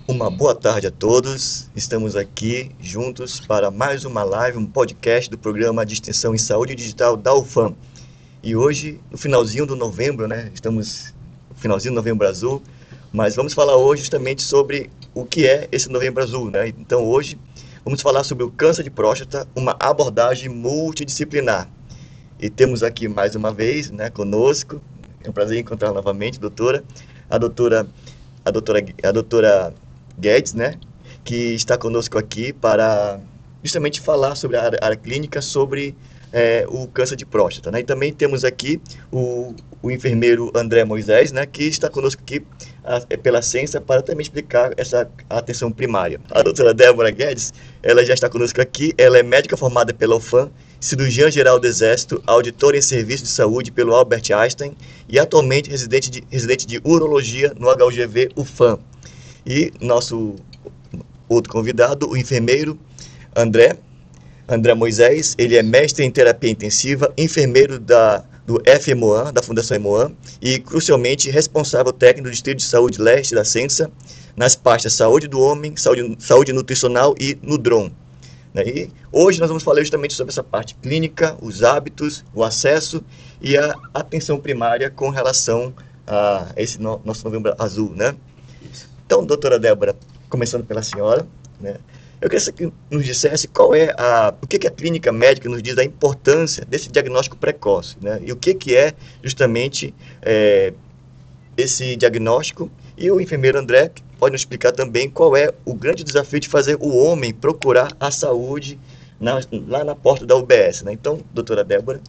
Uma boa tarde a todos. Estamos aqui juntos para mais uma live, um podcast do programa de Extensão em Saúde Digital da UFAM. E hoje, no finalzinho do novembro, né? Estamos no finalzinho do Novembro Azul, mas vamos falar hoje justamente sobre o que é esse Novembro Azul, né? Então hoje vamos falar sobre o câncer de próstata, uma abordagem multidisciplinar. E temos aqui mais uma vez, né, conosco, é um prazer encontrar novamente, doutora, a doutora, a doutora Guedes, né, que está conosco aqui para justamente falar sobre a área clínica, sobre o câncer de próstata, né? E também temos aqui o enfermeiro André Moisés, né, que está conosco aqui pela ciência para também explicar essa atenção primária. A doutora Débora Guedes, ela já está conosco aqui, ela é médica formada pela UFAM, cirurgiã geral do Exército, auditora em serviço de saúde pelo Albert Einstein e atualmente residente de urologia no HUGV UFAM. E nosso outro convidado, o enfermeiro André Moisés, ele é mestre em terapia intensiva, enfermeiro do FMOAN, da Fundação EMOAN, e crucialmente responsável técnico do Distrito de Saúde Leste da Censa, nas pastas Saúde do Homem, Saúde Nutricional e Nudron. E hoje nós vamos falar justamente sobre essa parte clínica, os hábitos, o acesso e a atenção primária com relação a esse nosso Novembro Azul, né? Então, doutora Débora, começando pela senhora, né? Eu queria que nos dissesse o que a clínica médica nos diz da importância desse diagnóstico precoce, né? E o que é justamente esse diagnóstico, e o enfermeiro André pode nos explicar também qual é o grande desafio de fazer o homem procurar a saúde lá na porta da UBS, né? Então, doutora Débora.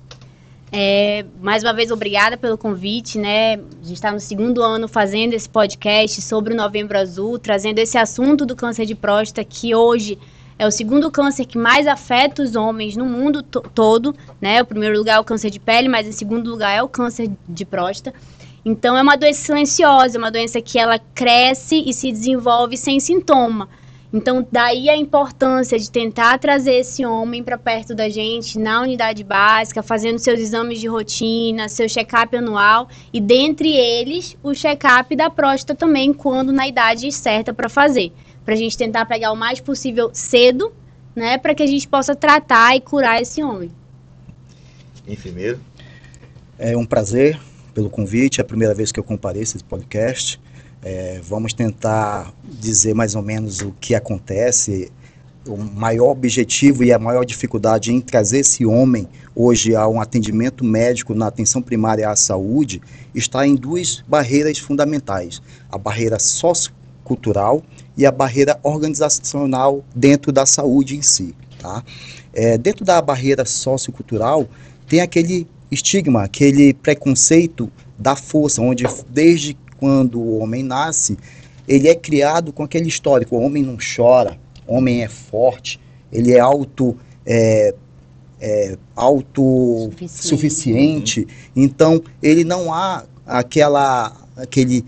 Mais uma vez, obrigada pelo convite, né? A gente está no segundo ano fazendo esse podcast sobre o Novembro Azul, trazendo esse assunto do câncer de próstata, que hoje é o segundo câncer que mais afeta os homens no mundo todo, né? O primeiro lugar é o câncer de pele, mas em segundo lugar é o câncer de próstata. Então, é uma doença silenciosa, uma doença que ela cresce e se desenvolve sem sintoma. Então, daí a importância de tentar trazer esse homem para perto da gente, na unidade básica, fazendo seus exames de rotina, seu check-up anual, e dentre eles, o check-up da próstata também, quando na idade certa para fazer. Para a gente tentar pegar o mais possível cedo, né, para que a gente possa tratar e curar esse homem. Enfermeiro. É um prazer pelo convite, é a primeira vez que eu compareço esse podcast. Vamos tentar dizer mais ou menos o que acontece, o maior objetivo e a maior dificuldade em trazer esse homem hoje a um atendimento médico na atenção primária à saúde está em duas barreiras fundamentais: a barreira sociocultural e a barreira organizacional dentro da saúde em si, tá? Dentro da barreira sociocultural tem aquele estigma, aquele preconceito da força, onde desde quando o homem nasce, ele é criado com aquele histórico: o homem não chora, o homem é forte, ele é autossuficiente. Então, ele não há aquele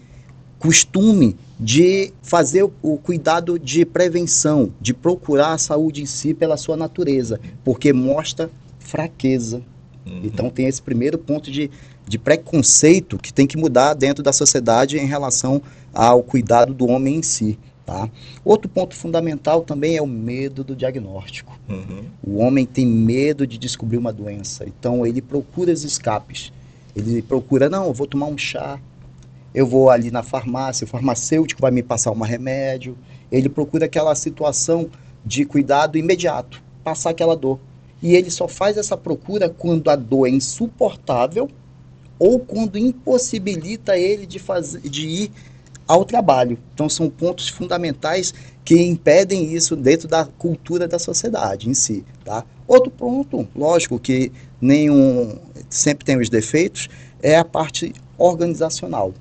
costume de fazer o cuidado de prevenção, de procurar a saúde em si pela sua natureza, porque mostra fraqueza. Então tem esse primeiro ponto de preconceito que tem que mudar dentro da sociedade em relação ao cuidado do homem em si, tá? Outro ponto fundamental também é o medo do diagnóstico. O homem tem medo de descobrir uma doença, então ele procura os escapes. Ele procura, não, eu vou tomar um chá, eu vou ali na farmácia, o farmacêutico vai me passar um remédio. Ele procura aquela situação de cuidado imediato, passar aquela dor. E ele só faz essa procura quando a dor é insuportável ou quando impossibilita ele de ir ao trabalho. Então, são pontos fundamentais que impedem isso dentro da cultura da sociedade em si, tá? Outro ponto, lógico que sempre tem os defeitos, é a parte organizacional.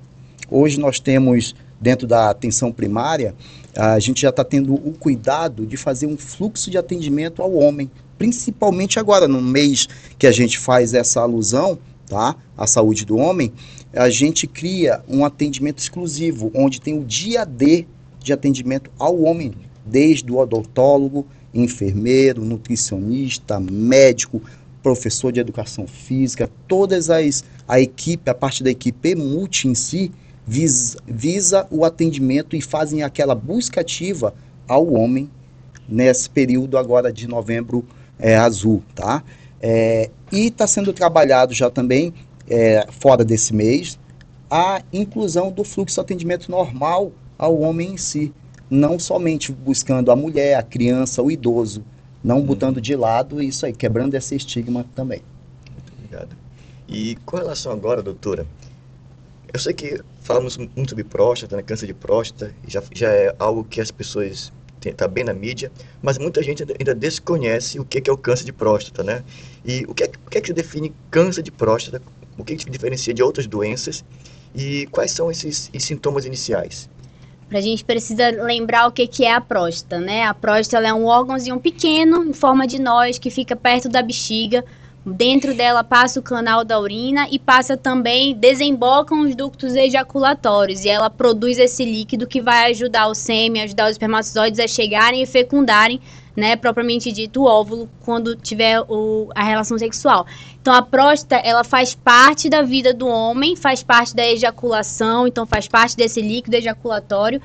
Hoje nós temos, dentro da atenção primária, a gente já está tendo o cuidado de fazer um fluxo de atendimento ao homem, principalmente agora, no mês que a gente faz essa alusão, tá, à saúde do homem, a gente cria um atendimento exclusivo, onde tem o dia D de atendimento ao homem, desde o odontólogo, enfermeiro, nutricionista, médico, professor de educação física, a parte da equipe multi em si, visa o atendimento e fazem aquela busca ativa ao homem nesse período agora de Novembro Azul, tá? E está sendo trabalhado já também, fora desse mês, a inclusão do fluxo de atendimento normal ao homem em si, não somente buscando a mulher, a criança, o idoso, não botando de lado isso aí, quebrando esse estigma também. Muito obrigado. E com relação agora, doutora, eu sei que falamos muito sobre próstata, né, câncer de próstata, já é algo que as pessoas está bem na mídia, mas muita gente ainda desconhece o que é o câncer de próstata, né? E o que é que define câncer de próstata, o que diferencia de outras doenças e quais são esses sintomas iniciais? A gente precisa lembrar o que é a próstata, né? A próstata ela é um órgãozinho pequeno, em forma de nós, que fica perto da bexiga. Dentro dela passa o canal da urina e passa também, desembocam os ductos ejaculatórios. E ela produz esse líquido que vai ajudar o sêmen, ajudar os espermatozoides a chegarem e fecundarem, né, propriamente dito, o óvulo, quando tiver a relação sexual. Então, a próstata, ela faz parte da vida do homem, faz parte da ejaculação, então faz parte desse líquido ejaculatório.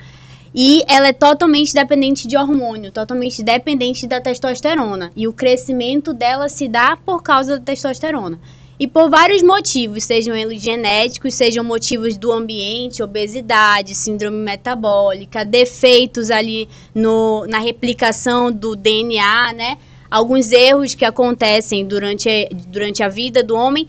E ela é totalmente dependente de hormônio, totalmente dependente da testosterona. E o crescimento dela se dá por causa da testosterona. E por vários motivos, sejam eles genéticos, sejam motivos do ambiente, obesidade, síndrome metabólica, defeitos ali na replicação do DNA, né? Alguns erros que acontecem durante a vida do homem.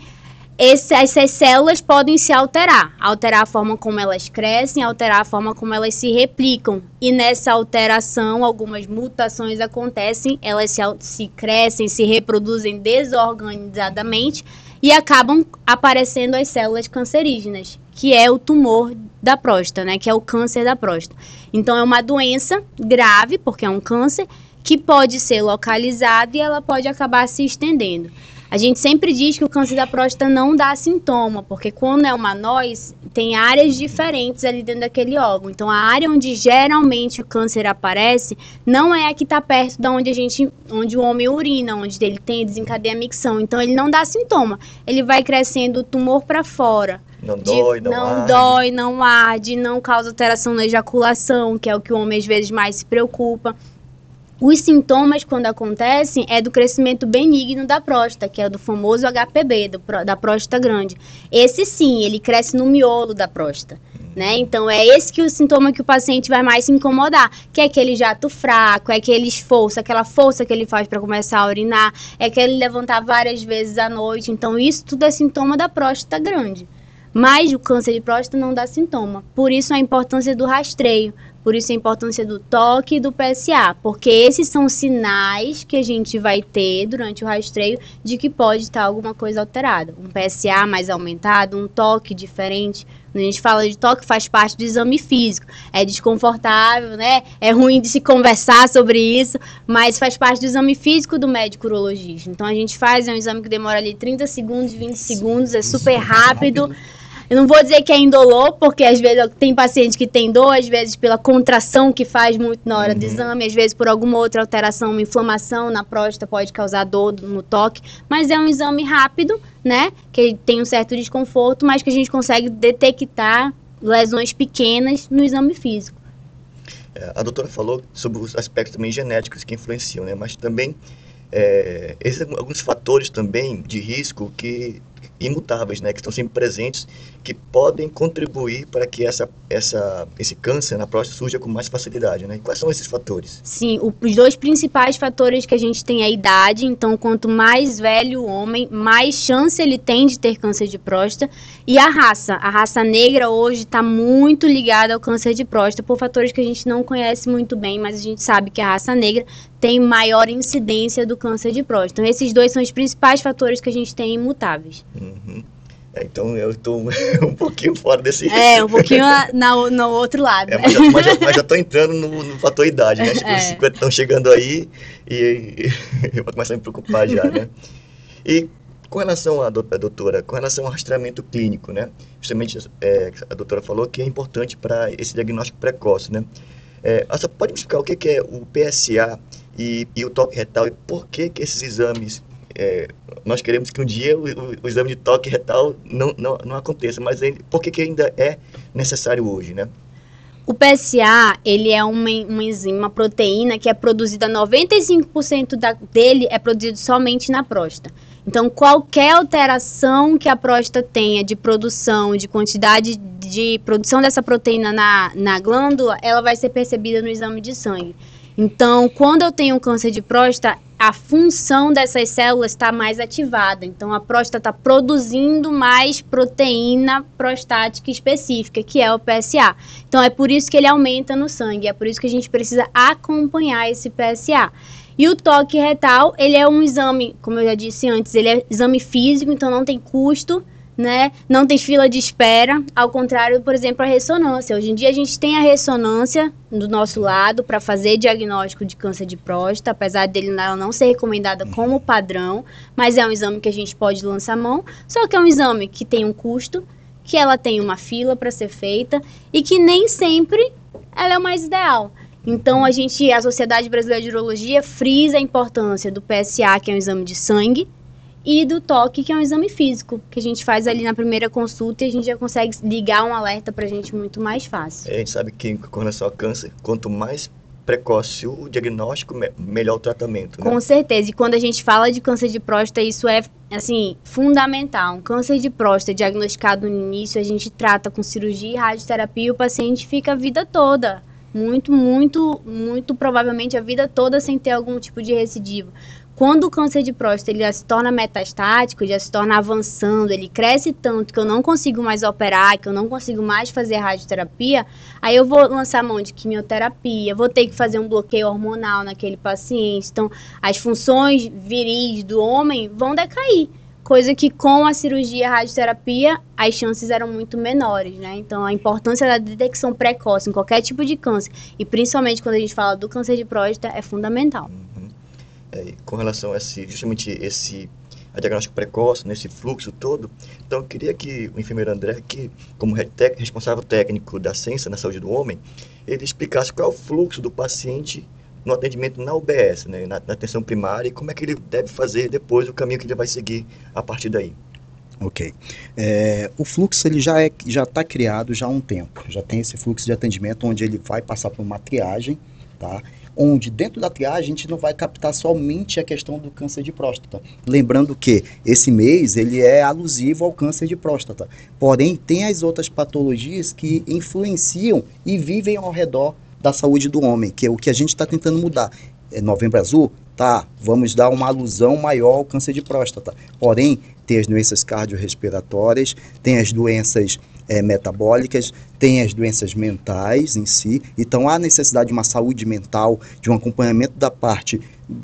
Essas células podem se alterar a forma como elas crescem, alterar a forma como elas se replicam. E nessa alteração, algumas mutações acontecem, elas se crescem, se reproduzem desorganizadamente e acabam aparecendo as células cancerígenas, que é o tumor da próstata, né? Que é o câncer da próstata. Então, é uma doença grave, porque é um câncer, que pode ser localizada e ela pode acabar se estendendo. A gente sempre diz que o câncer da próstata não dá sintoma, porque quando é uma nós, tem áreas diferentes ali dentro daquele órgão. Então, a área onde geralmente o câncer aparece não é a que está perto de onde o homem urina, onde ele desencadeia a micção. Então, ele não dá sintoma. Ele vai crescendo o tumor para fora. Não dói, não arde, não causa alteração na ejaculação, que é o que o homem às vezes mais se preocupa. Os sintomas, quando acontecem, é do crescimento benigno da próstata, que é do famoso HPB, da próstata grande. Esse sim, ele cresce no miolo da próstata, né? Então, é esse que o sintoma que o paciente vai mais se incomodar, que é aquele jato fraco, é aquele esforço, aquela força que ele faz para começar a urinar, é aquele levantar várias vezes à noite. Então, isso tudo é sintoma da próstata grande. Mas o câncer de próstata não dá sintoma. Por isso, a importância do rastreio. Por isso a importância do toque e do PSA, porque esses são sinais que a gente vai ter durante o rastreio de que pode estar alguma coisa alterada. Um PSA mais aumentado, um toque diferente. Quando a gente fala de toque, faz parte do exame físico. É desconfortável, né? É ruim de se conversar sobre isso, mas faz parte do exame físico do médico urologista. Então a gente faz, é um exame que demora ali 30 segundos, 20 segundos, é super rápido. Eu não vou dizer que é indolor, porque às vezes tem paciente que tem dor, às vezes pela contração que faz muito na hora do exame, às vezes por alguma outra alteração, uma inflamação na próstata pode causar dor no toque, mas é um exame rápido, né, que tem um certo desconforto, mas que a gente consegue detectar lesões pequenas no exame físico. A doutora falou sobre os aspectos também genéticos que influenciam, né, mas também existem alguns fatores também de risco que imutáveis, né, que estão sempre presentes, que podem contribuir para que esse câncer na próstata surja com mais facilidade, né? E quais são esses fatores? Sim, os dois principais fatores que a gente tem é a idade. Então, quanto mais velho o homem, mais chance ele tem de ter câncer de próstata, e a raça. A raça negra hoje está muito ligada ao câncer de próstata por fatores que a gente não conhece muito bem, mas a gente sabe que a raça negra tem maior incidência do câncer de próstata. Então, esses dois são os principais fatores que a gente tem imutáveis. Uhum. Então, eu estou um pouquinho fora desse... um pouquinho no outro lado. Né? Mas já estou entrando no fator idade, né? Os 50 estão chegando aí e eu vou começar a me preocupar já, né? E com relação à doutora, com relação ao rastreamento clínico, né? Justamente a doutora falou que é importante para esse diagnóstico precoce, né? Você pode me explicar o que é o PSA e o toque retal e por que esses exames nós queremos que um dia o exame de toque retal não aconteça, mas por que ainda é necessário hoje, né? O PSA, ele é uma enzima, uma proteína que é produzida, 95% dele é produzido somente na próstata. Então, qualquer alteração que a próstata tenha de produção, de quantidade de produção dessa proteína na glândula, ela vai ser percebida no exame de sangue. Então, quando eu tenho um câncer de próstata, a função dessas células está mais ativada. Então, a próstata está produzindo mais proteína prostática específica, que é o PSA. Então, é por isso que ele aumenta no sangue. É por isso que a gente precisa acompanhar esse PSA. E o toque retal, ele é um exame, como eu já disse antes, ele é exame físico, então não tem custo, né? Não tem fila de espera, ao contrário, por exemplo, a ressonância. Hoje em dia a gente tem a ressonância do nosso lado para fazer diagnóstico de câncer de próstata, apesar dele não ser recomendada como padrão, mas é um exame que a gente pode lançar mão, só que é um exame que tem um custo, que ela tem uma fila para ser feita e que nem sempre ela é o mais ideal. Então, a Sociedade Brasileira de Urologia frisa a importância do PSA, que é um exame de sangue, e do toque, que é um exame físico, que a gente faz ali na primeira consulta e a gente já consegue ligar um alerta pra gente muito mais fácil. A gente sabe que com relação ao câncer, quanto mais precoce o diagnóstico, melhor o tratamento, né? Com certeza, e quando a gente fala de câncer de próstata, isso é, assim, fundamental. Um câncer de próstata diagnosticado no início, a gente trata com cirurgia e radioterapia e o paciente fica a vida toda. Muito provavelmente a vida toda sem ter algum tipo de recidivo. Quando o câncer de próstata ele já se torna metastático, já se torna avançando, ele cresce tanto que eu não consigo mais operar, que eu não consigo mais fazer radioterapia, aí eu vou lançar mão de quimioterapia, vou ter que fazer um bloqueio hormonal naquele paciente. Então, as funções viris do homem vão decair. Coisa que com a cirurgia e a radioterapia, as chances eram muito menores, né? Então, a importância da detecção precoce em qualquer tipo de câncer, e principalmente quando a gente fala do câncer de próstata, é fundamental. Com relação a a diagnóstico precoce, nesse fluxo todo, então eu queria que o enfermeiro André, que como responsável técnico da ciência na saúde do homem, ele explicasse qual é o fluxo do paciente no atendimento na UBS, né, na atenção primária, e como é que ele deve fazer depois, o caminho que ele vai seguir a partir daí. Ok. O fluxo ele já está criado já há um tempo. Já tem esse fluxo de atendimento onde ele vai passar por uma triagem, tá? Onde dentro da triagem a gente não vai captar somente a questão do câncer de próstata. Lembrando que esse mês ele é alusivo ao câncer de próstata. Porém, tem as outras patologias que influenciam e vivem ao redor da saúde do homem, que é o que a gente está tentando mudar. Novembro Azul, tá, vamos dar uma alusão maior ao câncer de próstata. Porém, tem as doenças cardiorrespiratórias, tem as doenças metabólicas, tem as doenças mentais em si. Então, há necessidade de uma saúde mental, de um acompanhamento da parte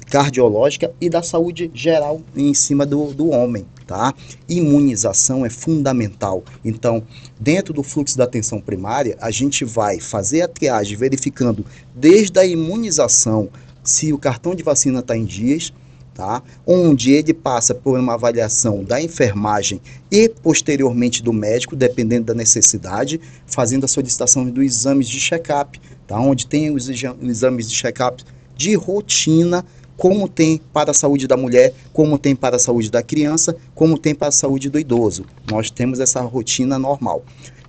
cardiológica e da saúde geral em cima do homem, tá? Imunização é fundamental. Então, dentro do fluxo da atenção primária, a gente vai fazer a triagem verificando desde a imunização se o cartão de vacina está em dias, tá? Onde ele passa por uma avaliação da enfermagem e posteriormente do médico, dependendo da necessidade, fazendo a solicitação dos exames de check-up, tá? Onde tem os exames de check-up de rotina, como tem para a saúde da mulher, como tem para a saúde da criança, como tem para a saúde do idoso. Nós temos essa rotina normal.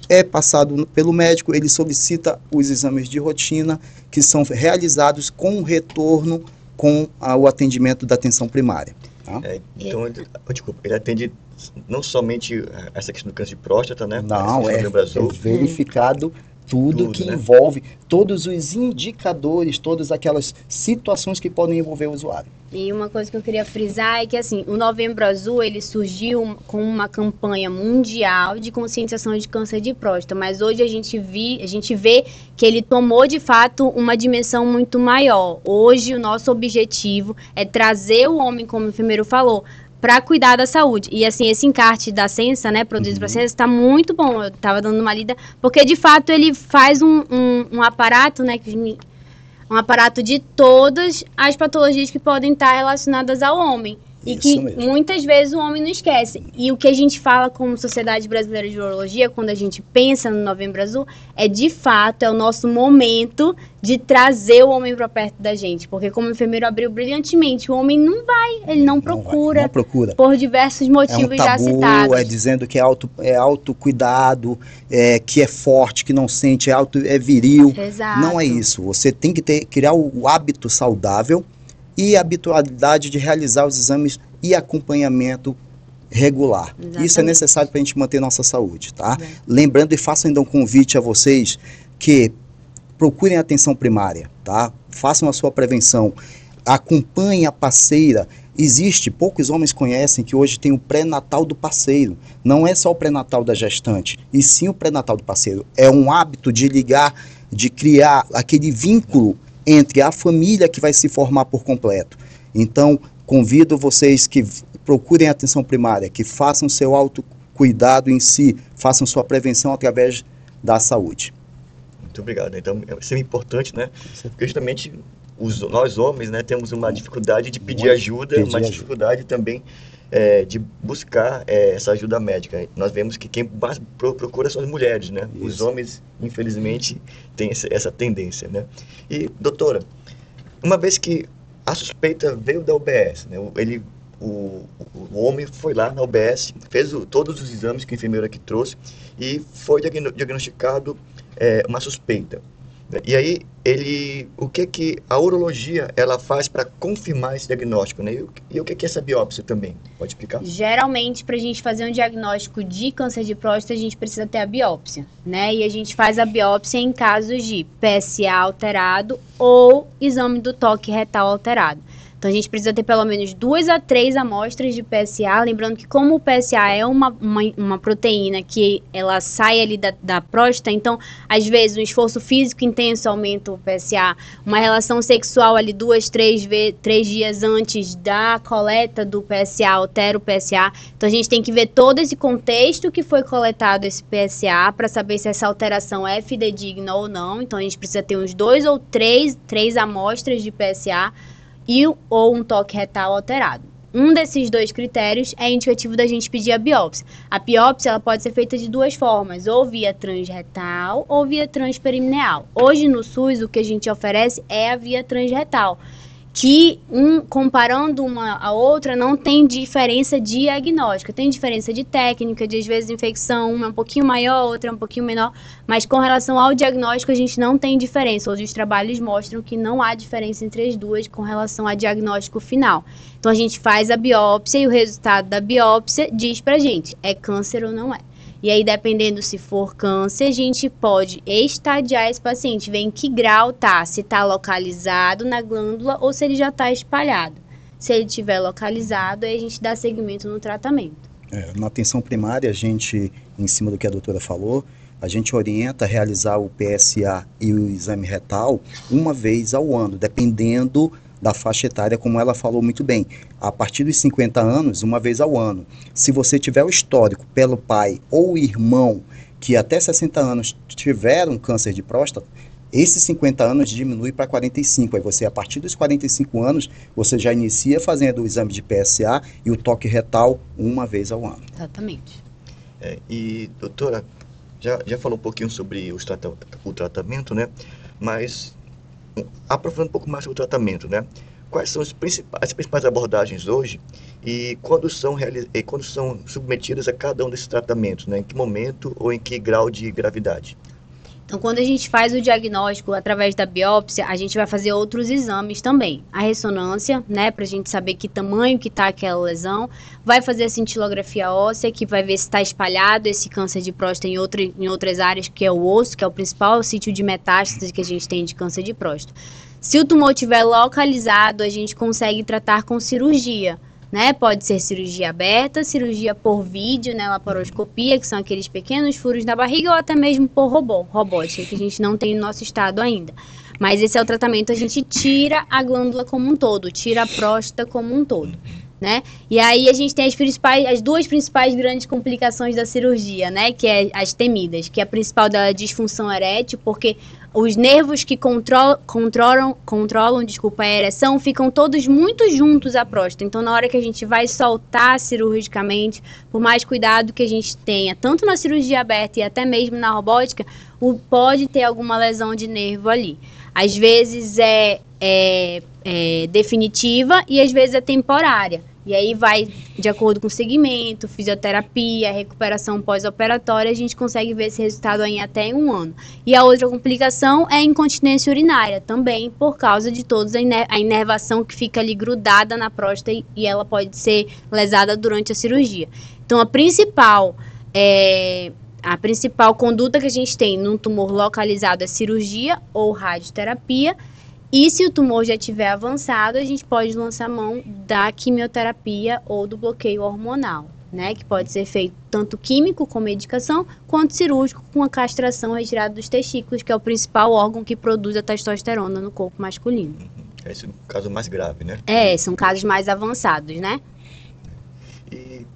É passado pelo médico, ele solicita os exames de rotina, que são realizados com retorno com o atendimento da atenção primária. Tá? Então, ele atende não somente essa questão do câncer de próstata, né? Não, é verificado tudo que, né, envolve todos os indicadores, todas aquelas situações que podem envolver o usuário. E uma coisa que eu queria frisar é que, assim, o Novembro Azul, ele surgiu com uma campanha mundial de conscientização de câncer de próstata, mas hoje a gente vê que ele tomou, de fato, uma dimensão muito maior. Hoje, o nosso objetivo é trazer o homem, como o enfermeiro falou, para cuidar da saúde. E, assim, esse encarte da Sensa, né, produzido pela Sensa, está muito bom. Eu estava dando uma lida, porque, de fato, ele faz um aparato, né, um aparato de todas as patologias que podem estar relacionadas ao homem. E Isso que mesmo. muitas vezes o homem não esquece. E o que a gente fala como Sociedade Brasileira de Urologia, quando a gente pensa no Novembro Azul, é de fato, é o nosso momento de trazer o homem para perto da gente. Porque como o enfermeiro abriu brilhantemente, o homem não vai, ele não procura, Não procura. por diversos É um motivos já tabu, citados. é dizendo que é autocuidado, que é forte, que não sente, é viril. Exato. Não é isso. Você tem que criar o hábito saudável e a habitualidade de realizar os exames e acompanhamento regular. Exatamente. Isso é necessário para a gente manter nossa saúde, tá? É. Lembrando e faço ainda um convite a vocês que procurem atenção primária, tá? Façam a sua prevenção, acompanhem a parceira. Poucos homens conhecem que hoje tem o pré-natal do parceiro. Não é só o pré-natal da gestante, e sim o pré-natal do parceiro. É um hábito de ligar, de criar aquele vínculo entre a família que vai se formar por completo. Então, convido vocês que procurem atenção primária, que façam seu autocuidado em si, façam sua prevenção através da saúde. Muito obrigado. Então, é sempre importante, né? Porque justamente nós homens, né, temos uma dificuldade de pedir ajuda, uma dificuldade também de buscar essa ajuda médica. Nós vemos que quem mais procura são as mulheres, né? Isso. Os homens, infelizmente, têm essa tendência, né? E, doutora, uma vez que a suspeita veio da UBS, né? O homem foi lá na UBS, fez todos os exames que o enfermeiro aqui trouxe e foi diagnosticado uma suspeita. E aí, o que a urologia ela faz para confirmar esse diagnóstico, né? E o que é essa biópsia também? Pode explicar? Geralmente, para a gente fazer um diagnóstico de câncer de próstata, a gente precisa ter a biópsia, né? E a gente faz a biópsia em casos de PSA alterado ou exame do toque retal alterado. Então, a gente precisa ter pelo menos 2 a 3 amostras de PSA, lembrando que como o PSA é uma proteína que ela sai ali da próstata, então, às vezes, um esforço físico intenso aumenta o PSA, uma relação sexual ali 2, 3 dias antes da coleta do PSA altera o PSA. Então, a gente tem que ver todo esse contexto que foi coletado esse PSA para saber se essa alteração é fidedigna ou não. Então, a gente precisa ter uns 2 ou 3 amostras de PSA ou um toque retal alterado. Um desses 2 critérios é indicativo da gente pedir a biópsia. A biópsia ela pode ser feita de 2 formas, ou via transretal ou via transperineal. Hoje no SUS o que a gente oferece é a via transretal, que comparando uma a outra não tem diferença diagnóstica, tem diferença de técnica, de às vezes infecção, uma é um pouquinho maior, outra é um pouquinho menor, mas com relação ao diagnóstico a gente não tem diferença. Hoje os trabalhos mostram que não há diferença entre as duas com relação ao diagnóstico final. Então a gente faz a biópsia e o resultado da biópsia diz pra gente, é câncer ou não é. E aí, dependendo se for câncer, a gente pode estadiar esse paciente, ver em que grau tá, se tá localizado na glândula ou se ele já tá espalhado. Se ele tiver localizado, aí a gente dá seguimento no tratamento. Na atenção primária, a gente, em cima do que a doutora falou, a gente orienta a realizar o PSA e o exame retal uma vez ao ano, dependendo da faixa etária, como ela falou muito bem. A partir dos 50 anos, uma vez ao ano. Se você tiver o histórico pelo pai ou irmão que até 60 anos tiveram câncer de próstata, esses 50 anos diminui para 45. Aí você, a partir dos 45 anos, você já inicia fazendo o exame de PSA e o toque retal uma vez ao ano. Exatamente. E, doutora, já falou um pouquinho sobre o tratamento, né? Mas aprofundando um pouco mais sobre o tratamento, né? Quais são as principais abordagens hoje e quando são submetidas a cada um desses tratamentos, né? Em que momento ou em que grau de gravidade? Então, quando a gente faz o diagnóstico através da biópsia, a gente vai fazer outros exames também. A ressonância, né, pra gente saber que tamanho que tá aquela lesão. Vai fazer a cintilografia óssea, que vai ver se está espalhado esse câncer de próstata em outras áreas, que é o osso, que é o principal sítio de metástase que a gente tem de câncer de próstata. Se o tumor estiver localizado, a gente consegue tratar com cirurgia. Né? Pode ser cirurgia aberta, cirurgia por vídeo, né? Laparoscopia, que são aqueles pequenos furos na barriga, ou até mesmo por robótica, que a gente não tem no nosso estado ainda. Mas esse é o tratamento, a gente tira a glândula como um todo, tira a próstata como um todo. né? E aí a gente tem as duas principais grandes complicações da cirurgia, né? Que é as temidas, que é a principal da disfunção erétil, porque os nervos que controlam a ereção ficam todos muito juntos à próstata. Então, na hora que a gente vai soltar cirurgicamente, por mais cuidado que a gente tenha, tanto na cirurgia aberta e até mesmo na robótica, pode ter alguma lesão de nervo ali. Às vezes é definitiva e às vezes é temporária. E aí vai de acordo com o segmento, fisioterapia, recuperação pós-operatória, a gente consegue ver esse resultado aí até em 1 ano. E a outra complicação é a incontinência urinária, também por causa de toda a inervação que fica ali grudada na próstata e ela pode ser lesada durante a cirurgia. Então, a principal conduta que a gente tem num tumor localizado é cirurgia ou radioterapia. E se o tumor já estiver avançado, a gente pode lançar mão da quimioterapia ou do bloqueio hormonal, né? Que pode ser feito tanto químico com medicação, quanto cirúrgico com a castração retirada dos testículos, que é o principal órgão que produz a testosterona no corpo masculino. Esse é o caso mais grave, né? São casos mais avançados, né? E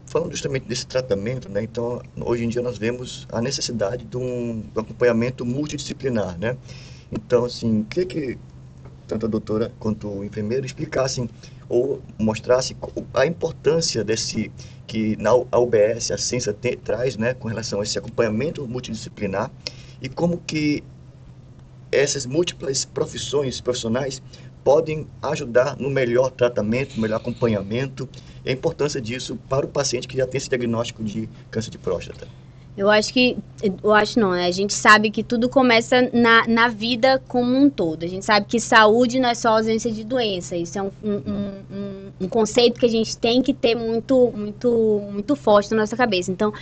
falando justamente desse tratamento, né? Então, hoje em dia nós vemos a necessidade de um acompanhamento multidisciplinar, né? Então, assim, queria que tanto a doutora quanto o enfermeiro explicassem ou mostrassem a importância que na UBS a ciência traz, né, com relação a esse acompanhamento multidisciplinar e como que essas múltiplas profissionais podem ajudar no melhor tratamento, no melhor acompanhamento e a importância disso para o paciente que já tem esse diagnóstico de câncer de próstata. Eu acho não, né? A gente sabe que tudo começa na vida como um todo. A gente sabe que saúde não é só ausência de doença. Isso é um conceito que a gente tem que ter muito, muito, muito forte na nossa cabeça. Então,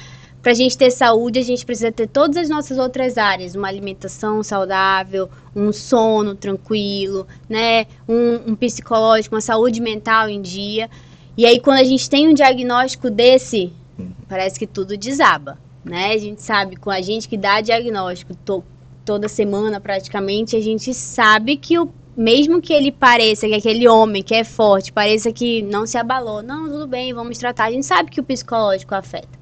para a gente ter saúde, a gente precisa ter todas as nossas outras áreas. Uma alimentação saudável, um sono tranquilo, né? Um psicológico, uma saúde mental em dia. E aí, quando a gente tem um diagnóstico desse, parece que tudo desaba. Né? A gente sabe, com a gente que dá diagnóstico toda semana praticamente, a gente sabe que mesmo que ele pareça que aquele homem que é forte, pareça que não se abalou, não, tudo bem, vamos tratar, a gente sabe que o psicológico afeta.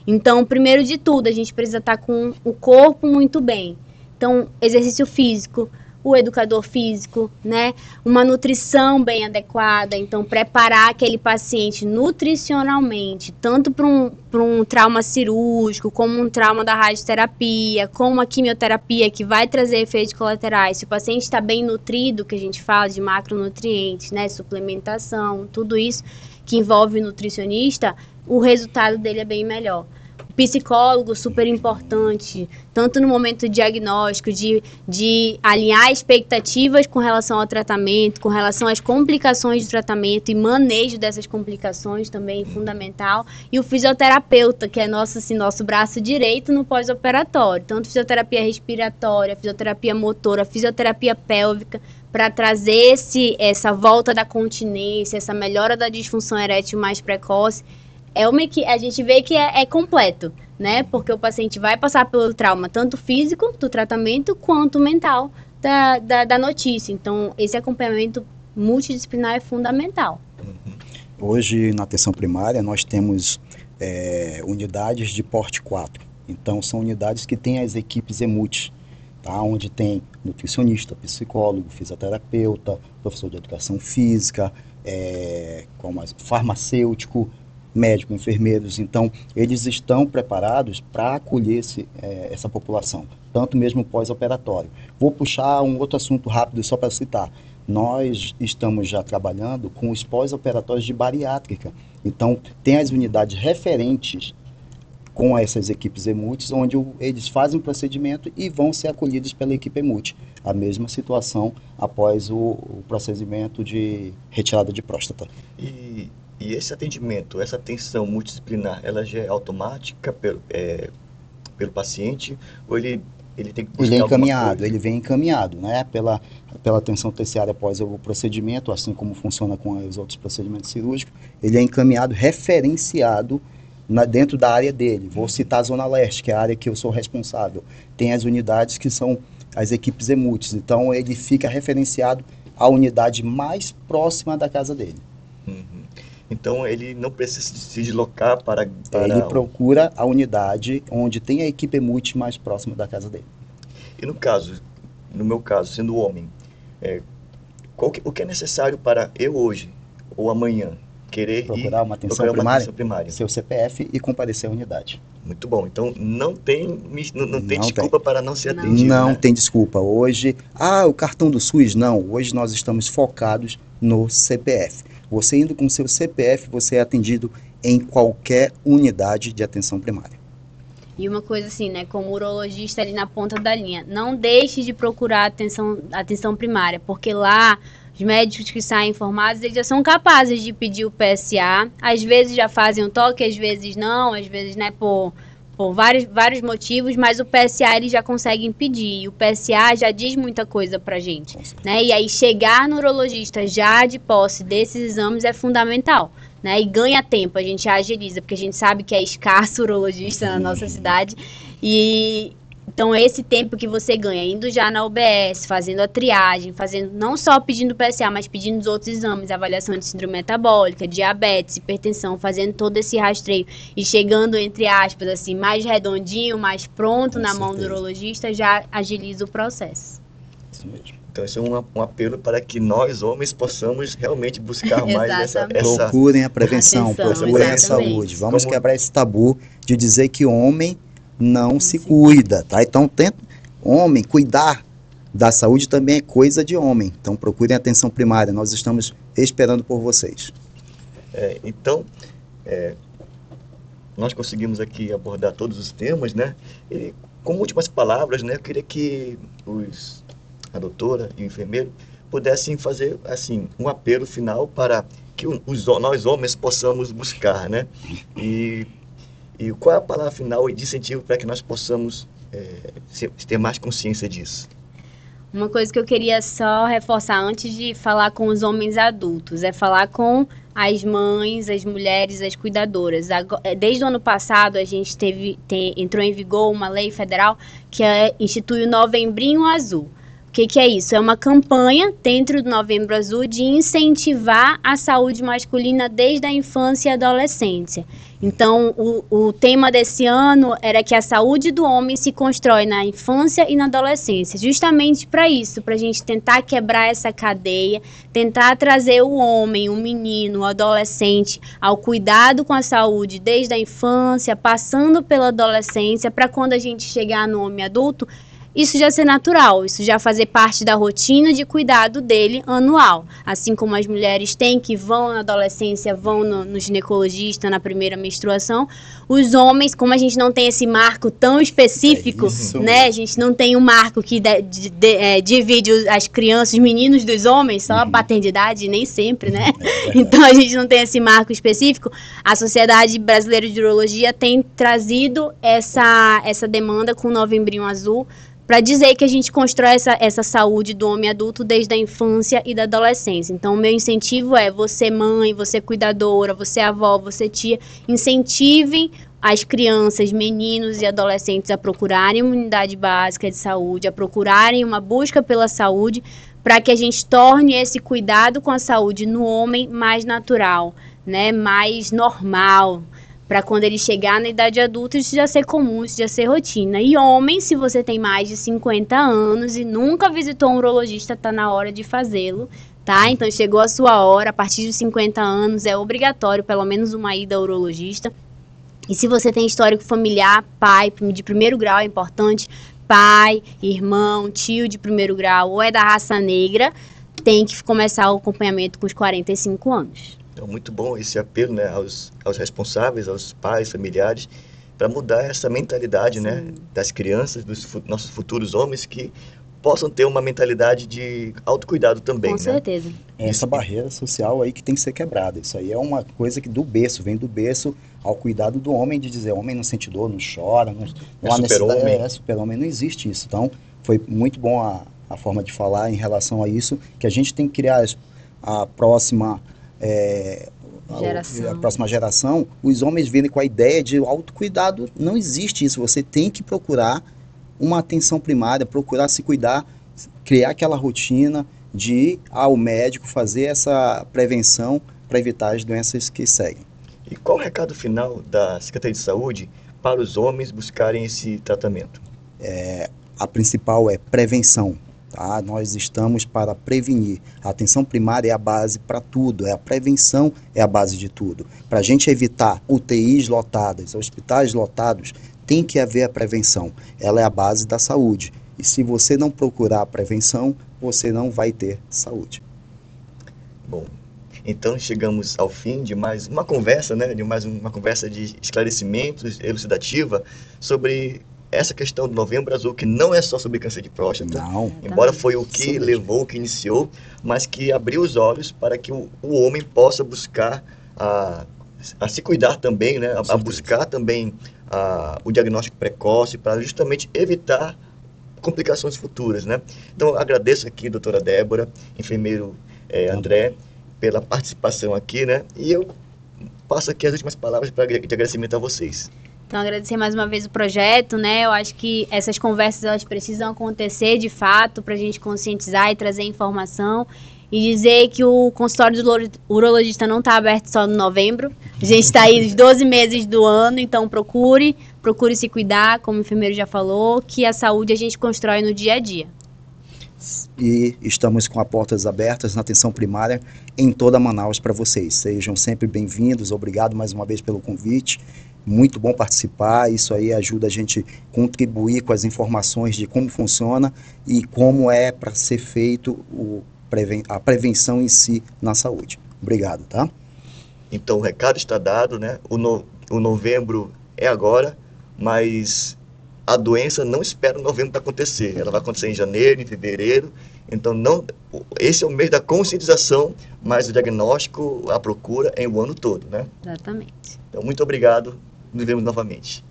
Então, primeiro de tudo, a gente precisa estar com o corpo muito bem. Então, exercício físico, o educador físico, né? Uma nutrição bem adequada, então preparar aquele paciente nutricionalmente, tanto para um trauma cirúrgico, como um trauma da radioterapia, como a quimioterapia que vai trazer efeitos colaterais. Se o paciente está bem nutrido, que a gente fala de macronutrientes, né? Suplementação, tudo isso que envolve o nutricionista, o resultado dele é bem melhor. Psicólogo, super importante, tanto no momento do diagnóstico, de alinhar expectativas com relação ao tratamento, com relação às complicações do tratamento e manejo dessas complicações também fundamental. E o fisioterapeuta, que é nosso braço direito no pós-operatório, tanto fisioterapia respiratória, fisioterapia motora, fisioterapia pélvica, para trazer essa volta da continência, essa melhora da disfunção erétil mais precoce. A gente vê que é completo, né? Porque o paciente vai passar pelo trauma, tanto físico do tratamento, quanto mental da notícia. Então, esse acompanhamento multidisciplinar é fundamental. Hoje, na atenção primária, nós temos unidades de porte 4. Então, são unidades que têm as equipes EMUT, tá? Onde tem nutricionista, psicólogo, fisioterapeuta, professor de educação física, farmacêutico, médico, enfermeiros. Então, eles estão preparados para acolher essa população, tanto mesmo pós-operatório. Vou puxar um outro assunto rápido só para citar. Nós estamos já trabalhando com os pós-operatórios de bariátrica. Então, tem as unidades referentes com essas equipes EMUTs, onde eles fazem o procedimento e vão ser acolhidos pela equipe EMUT. A mesma situação após o procedimento de retirada de próstata. E esse atendimento, essa atenção multidisciplinar, ela já é automática pelo paciente ou ele tem que buscar ele vem encaminhado, né, pela atenção terciária após o procedimento, assim como funciona com os outros procedimentos cirúrgicos, ele é encaminhado, referenciado dentro da área dele. Vou citar a Zona Leste, que é a área que eu sou responsável. Tem as unidades que são as equipes EMUTs, então ele fica referenciado à unidade mais próxima da casa dele. Então ele não precisa se deslocar para Ele procura a unidade onde tem a equipe multi mais próxima da casa dele. E no meu caso, sendo homem, o que é necessário para eu hoje ou amanhã querer procurar uma atenção primária, seu CPF e comparecer à unidade. Muito bom. Então não tem desculpa para não ser atendido. Não, né? Tem desculpa. Hoje, o cartão do SUS, não. Hoje nós estamos focados no CPF. Você indo com seu CPF, você é atendido em qualquer unidade de atenção primária. E uma coisa assim, né, como urologista ali na ponta da linha, não deixe de procurar atenção primária, porque lá os médicos que saem informados, eles já são capazes de pedir o PSA, às vezes já fazem um toque, às vezes não, às vezes, né, por vários motivos, mas o PSA eles já conseguem pedir, e o PSA já diz muita coisa pra gente, né, e aí chegar no urologista já de posse desses exames é fundamental, né, e ganha tempo, a gente agiliza, porque a gente sabe que é escasso urologista na nossa cidade, e então esse tempo que você ganha, indo já na UBS, fazendo a triagem, não só pedindo PSA, mas pedindo os outros exames, avaliação de síndrome metabólica, diabetes, hipertensão, fazendo todo esse rastreio e chegando, entre aspas, assim, mais redondinho, mais pronto na mão do urologista, já agiliza o processo. Isso mesmo. Então, isso é um apelo para que nós, homens, possamos realmente buscar mais essa... Procurem a prevenção, procurem a saúde. Vamos quebrar esse tabu de dizer que homem não se cuida, tá? Então, homem, cuidar da saúde também é coisa de homem. Então, procurem atenção primária. Nós estamos esperando por vocês. Nós conseguimos aqui abordar todos os temas, né? E, como últimas palavras, né? Eu queria que a doutora e o enfermeiro pudessem fazer, assim, um apelo final para que nós homens possamos buscar, né? E qual é a palavra final de incentivo para que nós possamos ter mais consciência disso? Uma coisa que eu queria só reforçar antes de falar com os homens adultos, é falar com as mães, as mulheres, as cuidadoras. Desde o ano passado, a gente entrou em vigor uma lei federal que institui o Novembrinho Azul. O que é isso? É uma campanha dentro do Novembro Azul de incentivar a saúde masculina desde a infância e adolescência. Então, o tema desse ano era que a saúde do homem se constrói na infância e na adolescência. Justamente para isso, para a gente tentar quebrar essa cadeia, tentar trazer o homem, o menino, o adolescente ao cuidado com a saúde desde a infância, passando pela adolescência, para quando a gente chegar no homem adulto, isso já ser natural, isso já fazer parte da rotina de cuidado dele anual. Assim como as mulheres têm que vão na adolescência, vão no ginecologista na primeira menstruação, os homens, como a gente não tem esse marco tão específico, né? A gente não tem um marco que divide as crianças, os meninos dos homens, só a paternidade, nem sempre, né? Então a gente não tem esse marco específico. A Sociedade Brasileira de Urologia tem trazido essa demanda com o Novembrinho Azul, para dizer que a gente constrói essa saúde do homem adulto desde a infância e da adolescência. Então, o meu incentivo é você mãe, você cuidadora, você avó, você tia, incentivem as crianças, meninos e adolescentes a procurarem uma unidade básica de saúde, a procurarem uma busca pela saúde, para que a gente torne esse cuidado com a saúde no homem mais natural, né, mais normal, para quando ele chegar na idade adulta, isso já ser comum, isso já ser rotina. E homem, se você tem mais de 50 anos e nunca visitou um urologista, está na hora de fazê-lo, tá? Então, chegou a sua hora, a partir de 50 anos, é obrigatório, pelo menos uma ida ao urologista. E se você tem histórico familiar, pai, de primeiro grau é importante, pai, irmão, tio de primeiro grau, ou é da raça negra, tem que começar o acompanhamento com os 45 anos. Então, muito bom esse apelo, né, aos responsáveis, aos pais, familiares, para mudar essa mentalidade, né, das crianças, dos nossos futuros homens, que possam ter uma mentalidade de autocuidado também. Com certeza. Essa barreira social aí que tem que ser quebrada. Isso aí é uma coisa que vem do berço ao cuidado do homem, de dizer, homem não sente dor, não chora, não há necessidade, é super-homem, não existe isso. Então, foi muito bom a forma de falar em relação a isso, que a gente tem que criar a próxima... a próxima geração, os homens virem com a ideia de autocuidado. Não existe isso, você tem que procurar uma atenção primária, procurar se cuidar, criar aquela rotina de ir ao médico, fazer essa prevenção para evitar as doenças que seguem. E qual o recado final da Secretaria de Saúde para os homens buscarem esse tratamento? A principal é prevenção. Tá? Nós estamos para prevenir. A atenção primária é a base para tudo, a prevenção é a base de tudo. Para a gente evitar UTIs lotadas, hospitais lotados, tem que haver a prevenção. Ela é a base da saúde. E se você não procurar a prevenção, você não vai ter saúde. Bom, então chegamos ao fim de mais uma conversa, né? De mais uma conversa de esclarecimentos, elucidativa, sobre essa questão do Novembro Azul, que não é só sobre câncer de próstata, Não. embora foi o que levou, o que iniciou, mas que abriu os olhos para que o homem possa buscar a se cuidar também, né? A buscar também o diagnóstico precoce para justamente evitar complicações futuras, né? Então, eu agradeço aqui, doutora Débora, enfermeiro André, pela participação aqui, né? E eu passo aqui as últimas palavras de agradecimento a vocês. Então, agradecer mais uma vez o projeto, né? Eu acho que essas conversas, elas precisam acontecer de fato para a gente conscientizar e trazer informação e dizer que o consultório do urologista não está aberto só no novembro. A gente está aí os 12 meses do ano, então procure se cuidar, como o enfermeiro já falou, que a saúde a gente constrói no dia a dia. E estamos com as portas abertas na atenção primária em toda Manaus para vocês. Sejam sempre bem-vindos, obrigado mais uma vez pelo convite. Muito bom participar, isso aí ajuda a gente a contribuir com as informações de como funciona e como é para ser feito a prevenção em si na saúde. Obrigado, tá? Então o recado está dado, né? O novembro é agora, mas a doença não espera o novembro para acontecer. Ela vai acontecer em janeiro, em fevereiro. Então esse é o mês da conscientização, mas o diagnóstico, a procura é o ano todo, né? Exatamente. Então muito obrigado. Nos vemos novamente.